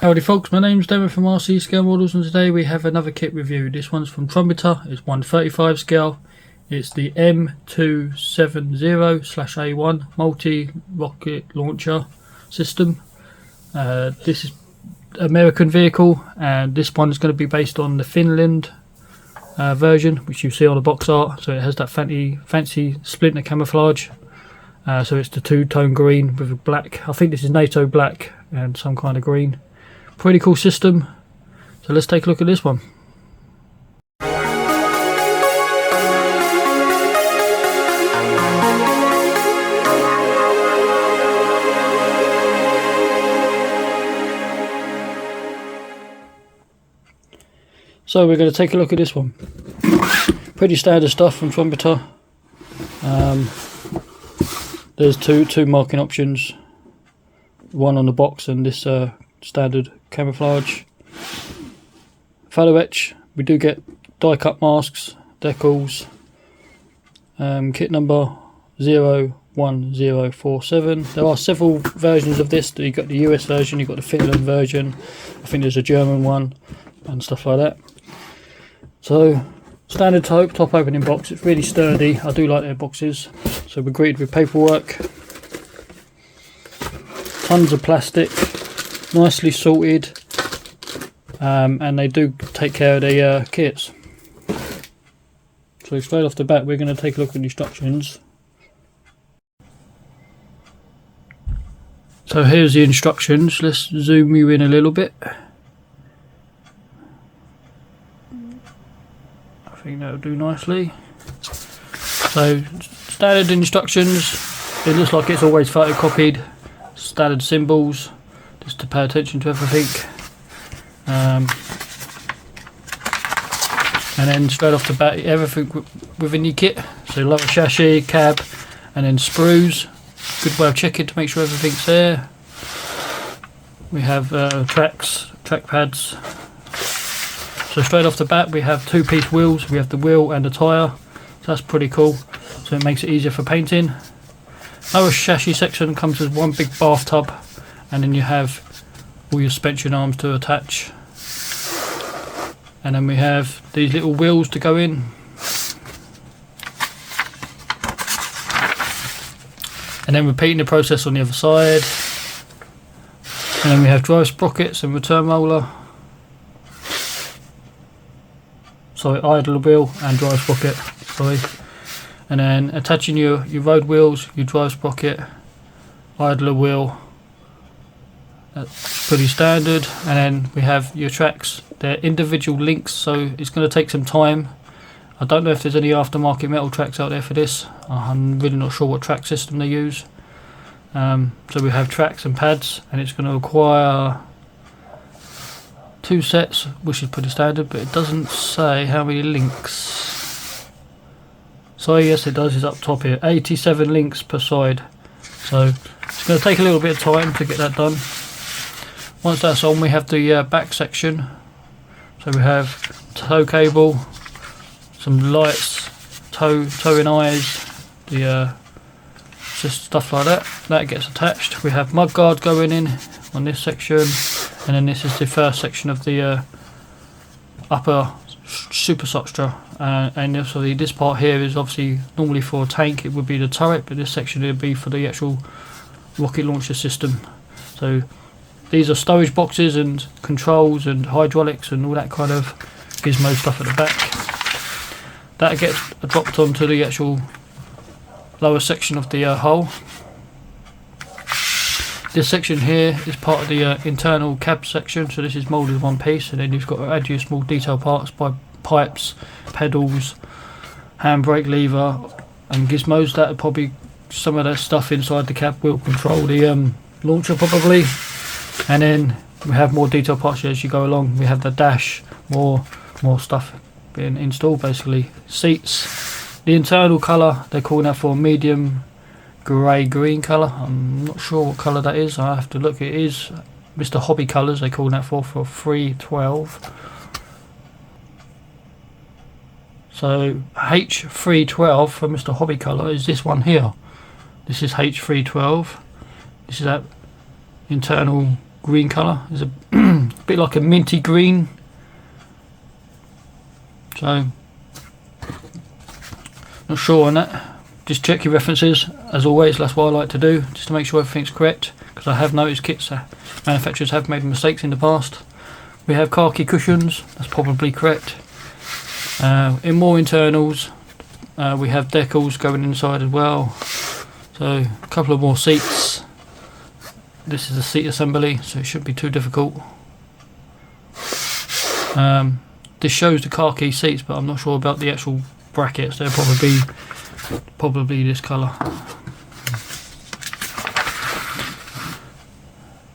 Howdy folks, my name's Darren from RC Scale Models, and today we have another kit review. This one's from Trumpeter. It's 135 scale. It's the M270/A1 multi-rocket launcher system. This is American vehicle, and this one is going to be based on the Finland version, which you see on the box art. So it has that fancy splinter camouflage. So it's the two-tone green with a black. I think this is NATO black and some kind of green. Pretty cool system. So let's take a look at this one. So we're going to take a look at this one. Pretty standard stuff from Trumpeter. There's two marking options, one on the box and this standard camouflage. Photo etch, we do get die cut masks, decals, kit number 01047. There are several versions of this. You've got the US version, you've got the Finland version, I think there's a German one and stuff like that. So standard top opening box. It's really sturdy. I do like their boxes. So we're greeted with paperwork, tons of plastic, nicely sorted, and they do take care of the kits. So straight off the bat we're going to take a look at the instructions. So here's the instructions. Let's zoom you in a little bit. I think that'll do nicely. So standard instructions, it looks like it's always photocopied. Standard symbols, just to pay attention to everything. And then straight off the bat, everything within your kit. So lower chassis, cab, and then sprues. Good way of checking to make sure everything's there. We have track pads. So straight off the bat we have two-piece wheels. We have the wheel and the tyre. So that's pretty cool. So it makes it easier for painting. Lower chassis section comes with one big bathtub, and then you have all your suspension arms to attach. And then we have these little wheels to go in. And then repeating the process on the other side. And then we have drive sprockets and return roller. Sorry, idler wheel and drive sprocket. Sorry. And then attaching your road wheels, your drive sprocket, idler wheel. That's pretty standard. And then we have your tracks. They're individual links, so it's going to take some time. I don't know if there's any aftermarket metal tracks out there for this. I'm really not sure what track system they use. So we have tracks and pads, and it's going to require 2 sets, which is pretty standard, but it doesn't say how many links. So yes, it does. It's up top here, 87 links per side. So it's going to take a little bit of time to get that done. Once that's on, we have the back section. So we have tow cable, some lights, towing eyes, just stuff like that. That gets attached. We have mudguard going in on this section, and then this is the first section of the upper superstructure. And obviously this part here is obviously normally for a tank. It would be the turret, but this section would be for the actual rocket launcher system. So these are storage boxes and controls and hydraulics and all that kind of gizmo stuff at the back. That gets dropped onto the actual lower section of the hull. This section here is part of the internal cab section, so this is moulded in one piece, and then you've got to add your small detail parts by pipes, pedals, handbrake lever and gizmos. That probably some of that stuff inside the cab will control the launcher probably. And then we have more detail parts as you go along. We have the dash, more stuff being installed basically. Seats, the internal colour they're calling that for medium grey-green colour. I'm not sure what colour that is. I have to look. It is Mr. Hobby Colours they call that for 312. So H312 for Mr. Hobby Colour is this one here. This is H312. This is that internal green colour. There's a bit like a minty green. So not sure on that. Just check your references as always. That's what I like to do, just to make sure everything's correct, because I have noticed kits manufacturers have made mistakes in the past. We have khaki cushions, that's probably correct. In more internals, we have decals going inside as well. So a couple of more seats. This is a seat assembly, so it shouldn't be too difficult. This shows the khaki seats, but I'm not sure about the actual brackets. They'll probably this colour.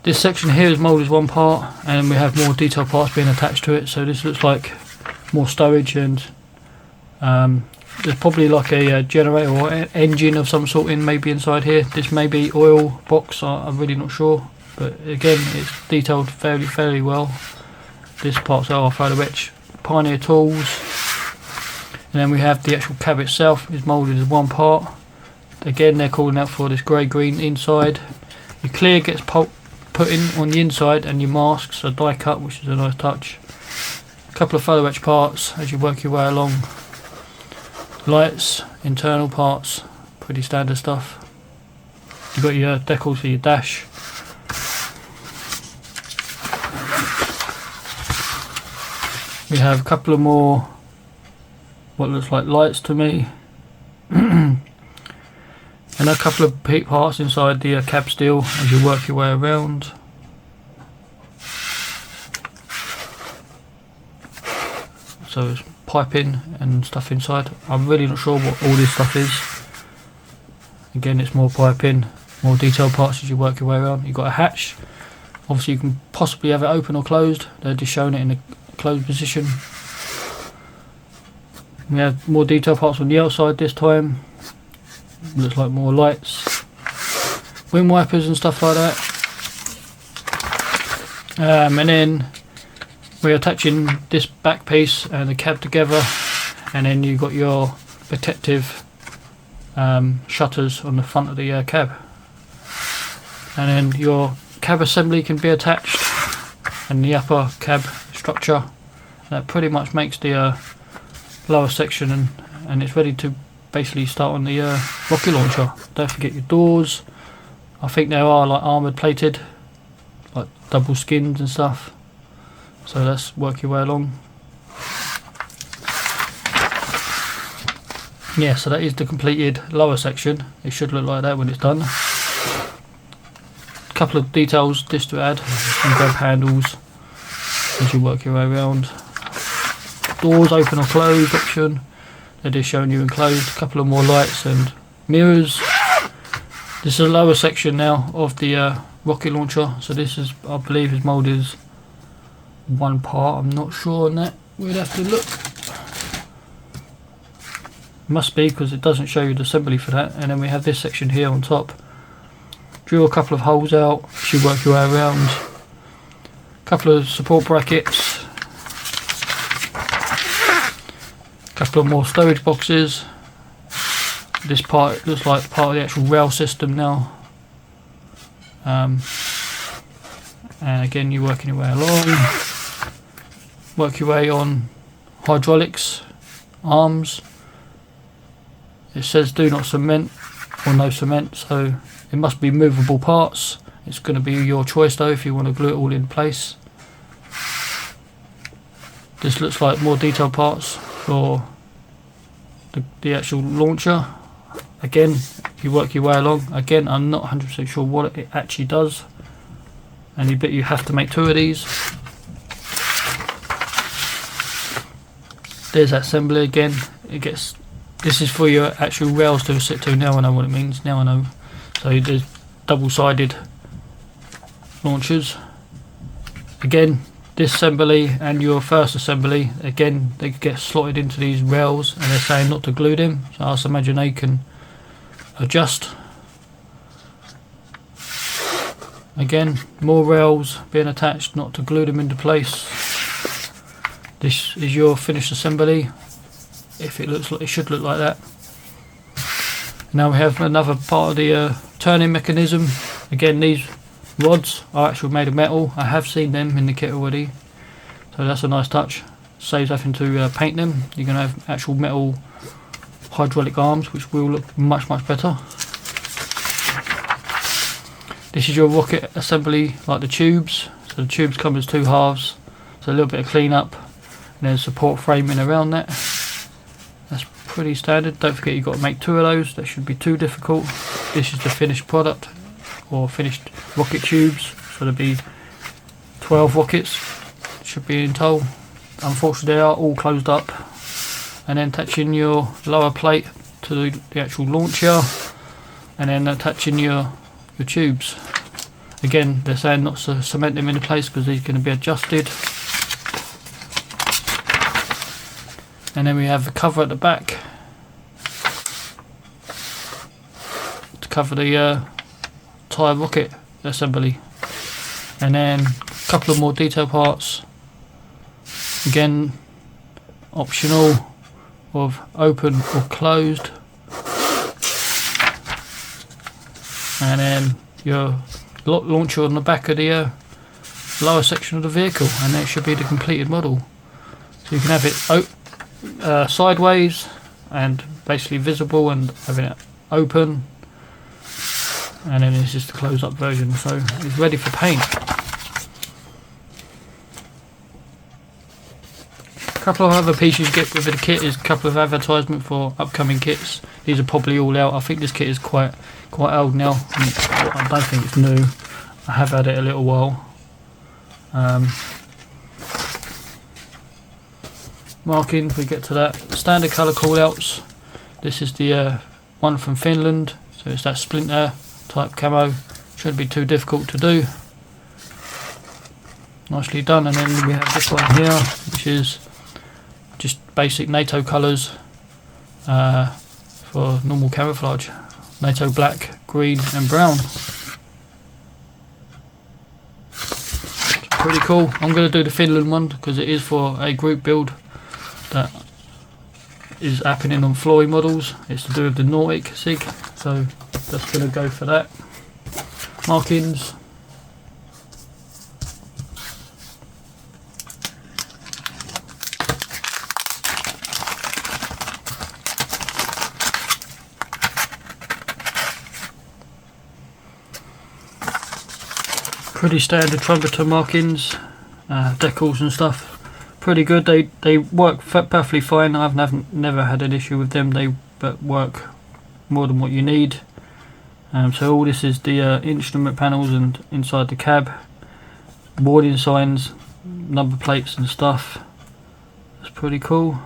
This section here is moulded as one part, and we have more detailed parts being attached to it. So this looks like more stowage, and there's probably like a generator or engine of some sort maybe inside here. This may be oil box, I'm really not sure, but again it's detailed fairly well. This part's our photo etch Pioneer tools, and then we have the actual cab itself is moulded as one part. Again, they're calling out for this grey-green inside. Your clear gets put in on the inside, and your masks are die cut, which is a nice touch. A couple of photo etch parts as you work your way along. Lights, internal parts, pretty standard stuff. You've got your decals for your dash. We have a couple of more what looks like lights to me. And a couple of parts inside the cab steel as you work your way around. So it's piping and stuff inside. I'm really not sure what all this stuff is. Again, it's more piping, more detailed parts as you work your way around. You've got a hatch. Obviously you can possibly have it open or closed. They're just showing it in a closed position. We have more detailed parts on the outside this time. Looks like more lights, wind wipers and stuff like that. And then we're attaching this back piece and the cab together, and then you've got your protective shutters on the front of the cab, and then your cab assembly can be attached, and the upper cab structure. That pretty much makes the lower section, and it's ready to basically start on the rocket launcher. Don't forget your doors. I think they are like armoured plated, like double skins and stuff. So let's work your way along. Yeah, so that is the completed lower section. It should look like that when it's done. A couple of details just to add. Some grab handles as you work your way around. Doors open or closed option. They're just showing you enclosed. A couple of more lights and mirrors. This is a lower section now of the rocket launcher. So this is, I believe, is moulded as one part. I'm not sure on that. We'd have to look. Must be, because it doesn't show you the assembly for that. And then we have this section here on top. Drill a couple of holes out. Should work your way around. A couple of support brackets. Couple of more storage boxes. This part looks like part of the actual rail system now. And again, you're working your way along. Work your way on hydraulics, arms. It says do not cement or no cement, so it must be movable parts. It's going to be your choice though if you want to glue it all in place. This looks like more detailed parts for the actual launcher. Again, you work your way along. Again, I'm not 100% sure what it actually does. And you bet you have to make two of these. There's that assembly again. This is for your actual rails to sit to. Now I know what it means. Now I know. So there's double-sided launchers. Again, this assembly and your first assembly, again, they get slotted into these rails, and they're saying not to glue them. So I also imagine they can adjust. Again, more rails being attached, not to glue them into place. This is your finished assembly. If it looks like, it should look like that. Now we have another part of the turning mechanism. Again, these rods are actually made of metal. I have seen them in the kit already, so that's a nice touch. Saves having to paint them. You're going to have actual metal hydraulic arms, which will look much better. This is your rocket assembly, like the tubes. So the tubes come as two halves, so a little bit of clean up, and then support framing around that. That's pretty standard. Don't forget you've got to make 2 of those. That shouldn't be too difficult. This is the finished product, or finished rocket tubes. So there'll be 12 rockets, should be in total. Unfortunately they are all closed up. And then attaching your lower plate to the actual launcher, and then attaching your tubes. Again, they're saying not to cement them into place because these are going to be adjusted. And then we have the cover at the back to cover the tyre rocket assembly. And then a couple of more detail parts. Again, optional, of open or closed. And then your launcher on the back of the lower section of the vehicle, and that should be the completed model. So you can have it sideways and basically visible, and having it open, and then it's just the close up version, so it's ready for paint. A couple of other pieces you get with the kit is a couple of advertisement for upcoming kits. These are probably all out. I think this kit is quite old now. I don't think it's new. I have had it a little while. Marking, we get to that. Standard colour callouts. This is the one from Finland, so it's that splinter type camo. Shouldn't be too difficult to do. Nicely done. And then we have this one here, which is just basic NATO colours for normal camouflage. NATO black, green and brown. Pretty cool. I'm going to do the Finland one because it is for a group build that is happening on Flory models. It's to do with the Nordic SIG, so that's going to go for that. Markings. Pretty standard Trumpeter markings, decals and stuff. Pretty good. They work perfectly fine. I've never had an issue with them. They work more than what you need. So all this is the instrument panels and inside the cab, warning signs, number plates and stuff. That's pretty cool.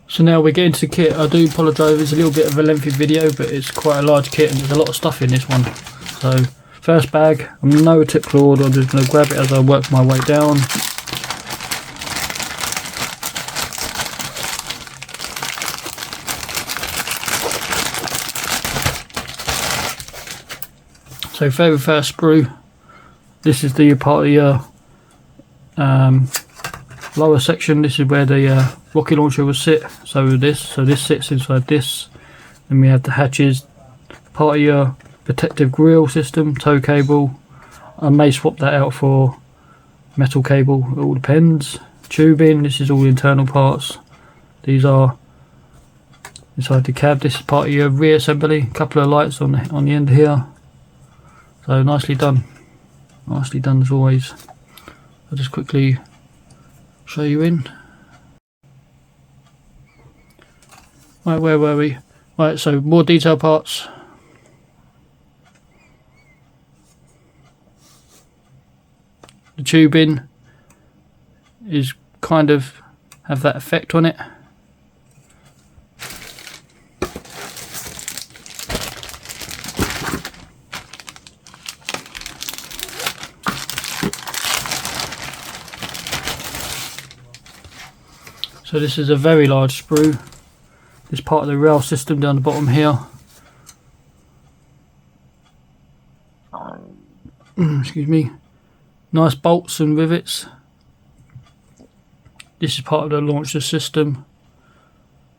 So now we get into the kit. I do apologise, it's a little bit of a lengthy video, but it's quite a large kit and there's a lot of stuff in this one. So first bag, I'm no particular order, I'm just going to grab it as I work my way down. So very first sprue, this is the part of the lower section. This is where the rocket launcher will sit. So this sits inside this. Then we have the hatches, part of your protective grille system, tow cable. I may swap that out for metal cable, it all depends. Tubing, this is all internal parts. These are inside the cab. This is part of your rear assembly. A couple of lights on the end here. So nicely done as always. I'll just quickly show you in. Right, where were we? Right, so more detail parts. The tubing is kind of have that effect on it. So this is a very large sprue. This part of the rail system down the bottom here. Excuse me. Nice bolts and rivets. This is part of the launcher system.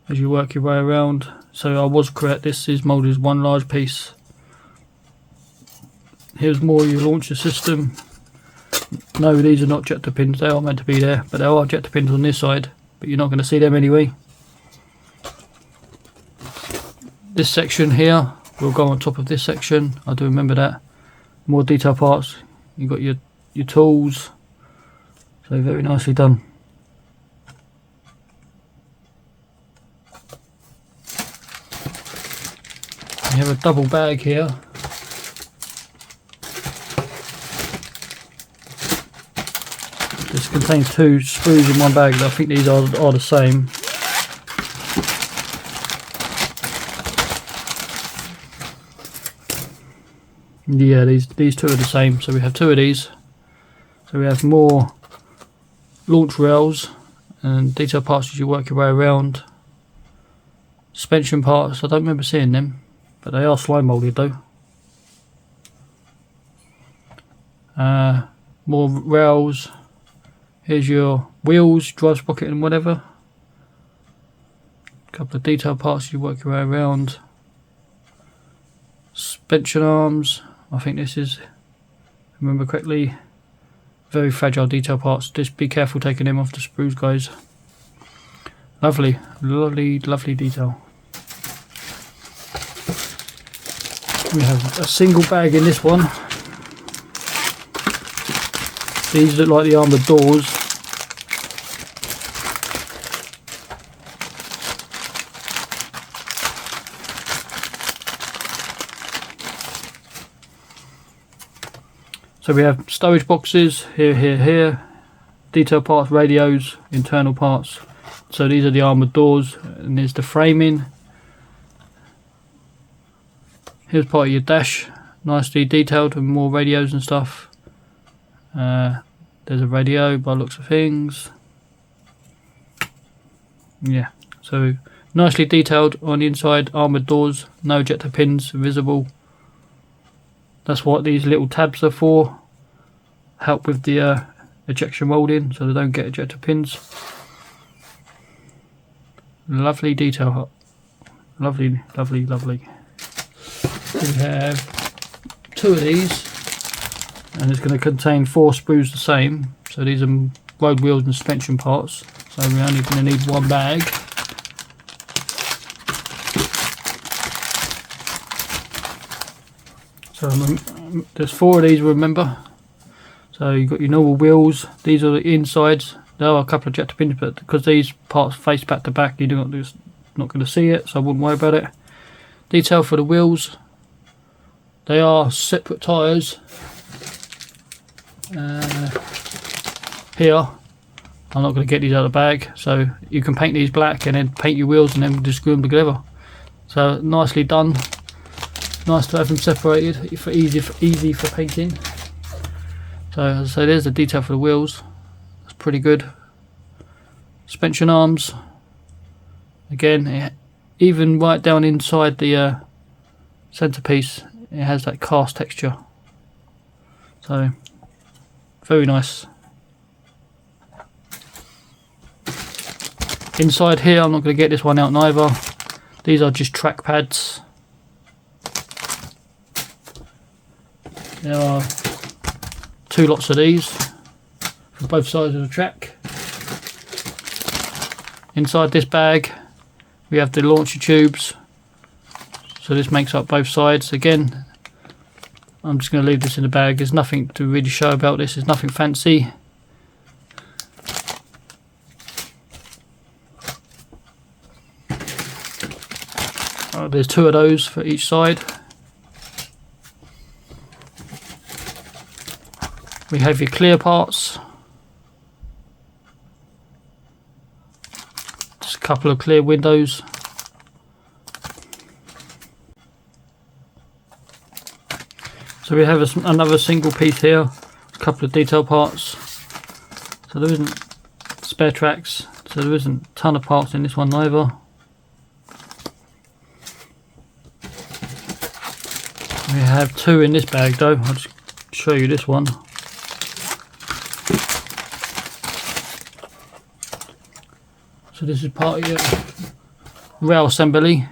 as you work your way around. So I was correct, this is moulded as one large piece. Here's more your launcher system. No, these are not ejector pins, they are meant to be there, but there are ejector pins on this side, but you're not going to see them anyway. This section here will go on top of this section, I do remember that. More detail parts, you've got your tools, so very nicely done. You have a double bag here. This contains 2 sprues in one bag. I think these are the same. Yeah, these 2 are the same. So we have 2 of these. So we have more launch rails and detail parts as you work your way around. Suspension parts, I don't remember seeing them, but they are slide moulded though. More rails. Here's your wheels, drive sprocket and whatever. A couple of detail parts as you work your way around. Suspension arms, I think this is, if I remember correctly, very fragile detail parts. Just be careful taking them off the sprues, guys. Lovely, lovely, lovely detail. We have a single bag in this one. These look like the armoured doors. So we have storage boxes here, detail parts, radios, internal parts. So these are the armoured doors, and there's the framing. Here's part of your dash, nicely detailed with more radios and stuff. There's a radio by the looks of things. Yeah, so nicely detailed on the inside, armoured doors, no ejector pins visible. That's what these little tabs are for. Help with the ejection moulding so they don't get ejector pins. Lovely detail. Lovely, lovely, lovely. We have 2 of these, and it's going to contain 4 sprues the same. So these are road wheels and suspension parts. So we're only going to need 1 bag. So there's 4 of these, remember. So you've got your normal wheels. These are the insides. There are a couple of ejector pins, but because these parts face back to back, you're not going to see it, so I wouldn't worry about it. Detail for the wheels. They are separate tyres. Here, I'm not going to get these out of the bag, so you can paint these black and then paint your wheels and then just screw them together. So nicely done. Nice to have them separated for easy for painting. So as I say, there's the detail for the wheels. That's pretty good. Suspension arms. Again, even right down inside the centerpiece, it has that cast texture. So very nice. Inside here, I'm not going to get this one out neither. These are just track pads. There are 2 lots of these for both sides of the track. Inside this bag we have the launcher tubes, so this makes up both sides. Again, I'm just going to leave this in the bag. There's nothing to really show about this, there's nothing fancy. There's 2 of those for each side. We have your clear parts. Just a couple of clear windows. So we have another single piece here, a couple of detail parts. So there isn't spare tracks, so there isn't a ton of parts in this one either. We have 2 in this bag though. I'll just show you this one. So this is part of rail assembly,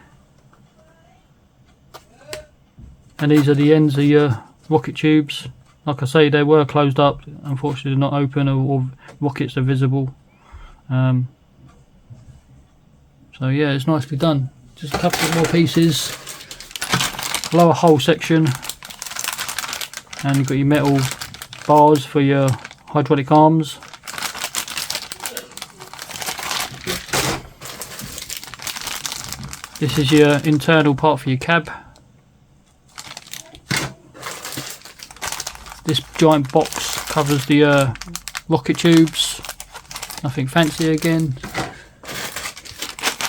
and these are the ends of your rocket tubes. Like I say, they were closed up, unfortunately they're not open, or rockets are visible. So yeah, it's nicely done. Just a couple of more pieces, lower hull section, and you've got your metal bars for your hydraulic arms. This is your internal part for your cab. This giant box covers the rocket tubes, nothing fancy again.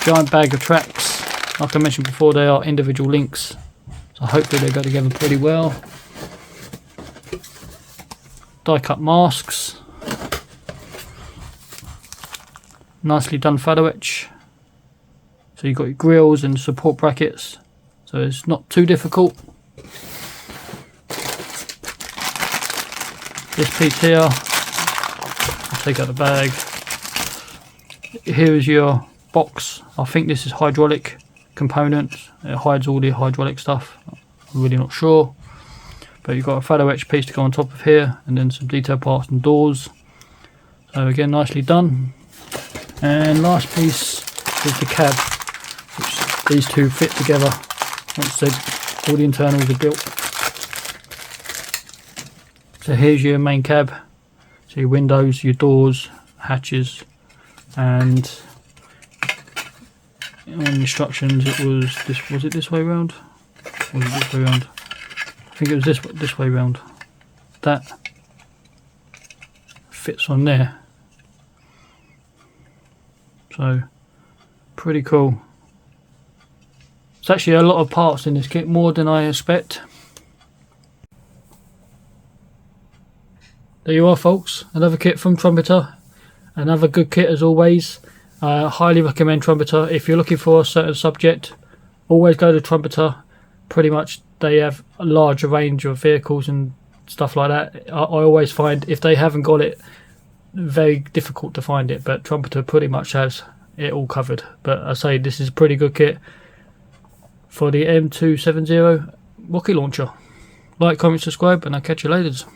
Giant bag of tracks, like I mentioned before, they are individual links, so hopefully they go together pretty well. Die cut masks, nicely done photo etch. So you've got your grills and support brackets, so it's not too difficult. This piece here, I'll take out the bag. Here is your box. I think this is hydraulic components. It hides all the hydraulic stuff. I'm really not sure. But you've got a photo etch piece to go on top of here, and then some detail parts and doors. So again, nicely done. And last piece is the cab, which these two fit together once all the internals are built. So here's your main cab, so your windows, your doors, hatches, and on instructions it was this. Was it this way round? Or was it this way round? I think it was this way round. That fits on there. So pretty cool. It's actually a lot of parts in this kit, more than I expect. There you are, folks, another kit from Trumpeter, another good kit as always. Highly recommend Trumpeter. If you're looking for a certain subject, always go to Trumpeter. Pretty much they have a larger range of vehicles and stuff like that. I always find if they haven't got it, very difficult to find it, but Trumpeter pretty much has it all covered. But I say this is a pretty good kit for the M270 rocket launcher. Like, comment, subscribe, and I'll catch you later.